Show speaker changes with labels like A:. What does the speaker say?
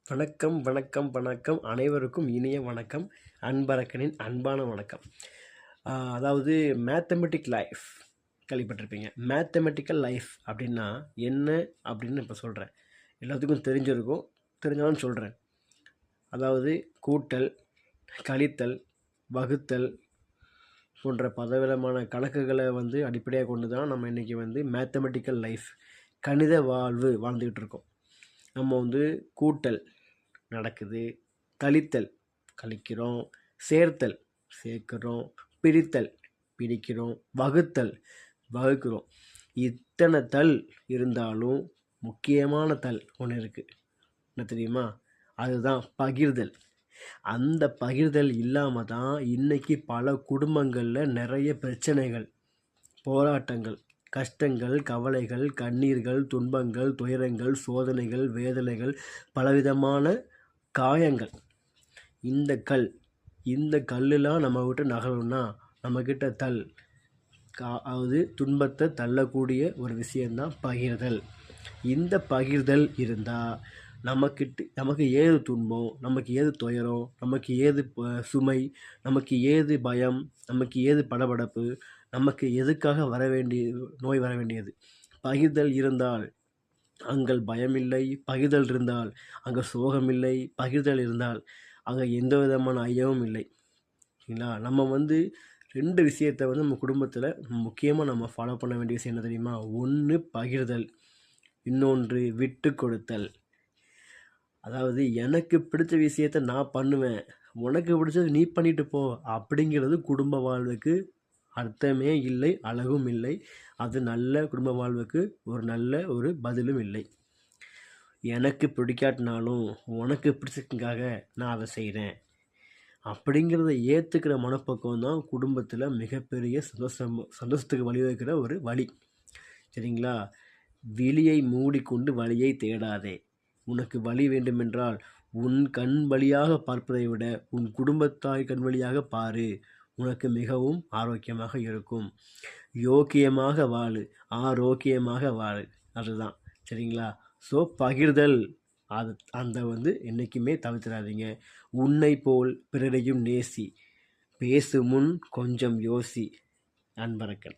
A: வணக்கம் வணக்கம் வணக்கம் அனைவருக்கும் இனிய வணக்கம். அன்பரக்கனின் அன்பான வணக்கம். அதாவது மேத்தமெட்டிக் லைஃப் கேள்விப்பட்டிருப்பீங்க. மேத்தமெட்டிக்கல் லைஃப் அப்படின்னா என்ன அப்படின்னு இப்போ சொல்கிறேன். எல்லாத்துக்கும் தெரிஞ்சிருக்கும், தெரிஞ்சாலும் சொல்கிறேன். அதாவது கூட்டல், கழித்தல், வகுத்தல் போன்ற பலவிதமான கணக்குகளை அடிப்படையாக கொண்டு தான் நம்ம இன்றைக்கி மேத்தமெட்டிக்கல் லைஃப் கணித வாழ்வு வாழ்ந்துக்கிட்டு இருக்கோம். நம்ம கூட்டல் நடக்குது, கழித்தல் கழிக்கிறோம், சேர்த்தல் சேர்க்கிறோம், பிரித்தல் பிரிக்கிறோம், வகுத்தல் வகுக்கிறோம். இத்தனை தல் இருந்தாலும் முக்கியமான தல் ஒன்று இருக்குது. என்ன தெரியுமா? அதுதான் பகிர்தல். அந்த பகிர்தல் இல்லாமல் தான் இன்றைக்கி பல குடும்பங்களில் நிறைய பிரச்சனைகள், போராட்டங்கள், கஷ்டங்கள், கவலைகள், கண்ணீர்கள், துன்பங்கள், துயரங்கள், சோதனைகள், வேதனைகள், பலவிதமான காயங்கள். இந்த கல்லுலாம் நம்ம விட்டு நகரணும்னா நம்மக்கிட்ட அதாவது துன்பத்தை தள்ளக்கூடிய ஒரு விஷயந்தான் பகிர்தல். இந்த பகிர்தல் இருந்தால் நமக்கு ஏது துன்பம், நமக்கு ஏது துயரம், நமக்கு ஏது சுமை, நமக்கு ஏது பயம், நமக்கு ஏது படபடப்பு, நமக்கு எதுக்காக நோய் வர வேண்டியது. பகிர்தல் இருந்தால் அங்கே பயமில்லை, பகிர்தல் இருந்தால் அங்கே சோகமில்லை, பகிர்தல் இருந்தால் அங்கே எந்த விதமான ஐயமும் இல்லை. சரிங்களா? நம்ம 2 விஷயத்தை நம்ம குடும்பத்தில் முக்கியமாக நம்ம ஃபாலோ பண்ண வேண்டிய விஷயம் என்ன தெரியுமா? ஒன்று பகிர்தல், இன்னொன்று விட்டு கொடுத்தல். அதாவது எனக்கு பிடிச்ச விஷயத்தை நான் பண்ணுவேன், உனக்கு பிடிச்சது நீ பண்ணிட்டு போ அப்படிங்கிறது குடும்ப வாழ்வுக்கு அர்த்தமே இல்லை, அழகும் இல்லை. அது நல்ல குடும்ப வாழ்வுக்கு நல்ல பதிலும் இல்லை. எனக்கு பிடிக்காட்டினாலும் உனக்கு பிடிச்சதுக்காக நான் அதை செய்கிறேன் அப்படிங்கிறத ஏற்றுக்கிற மனப்பக்குவம் தான் குடும்பத்தில் மிகப்பெரிய சந்தோஷத்துக்கு வழிவகுக்கிற ஒரு வழி. சரிங்களா? விழியை மூடிக்கொண்டு வழியை தேடாதே. உனக்கு வழி வேண்டுமென்றால் உன் கண் வழியாக பார்ப்பதை விட உன் குடும்பத்தாய் கண் வழியாக பாரு. உனக்கு மிகவும் ஆரோக்கியமாக இருக்கும். யோக்கியமாக வாழு, ஆரோக்கியமாக வாழு. அதுதான். சரிங்களா? ஸோ பகிர்தல் என்றைக்குமே தவிர்த்திடாதீங்க. உன்னை போல் பிறரையும் நேசி. பேசு முன் கொஞ்சம் யோசி. அன்பரக்கன்.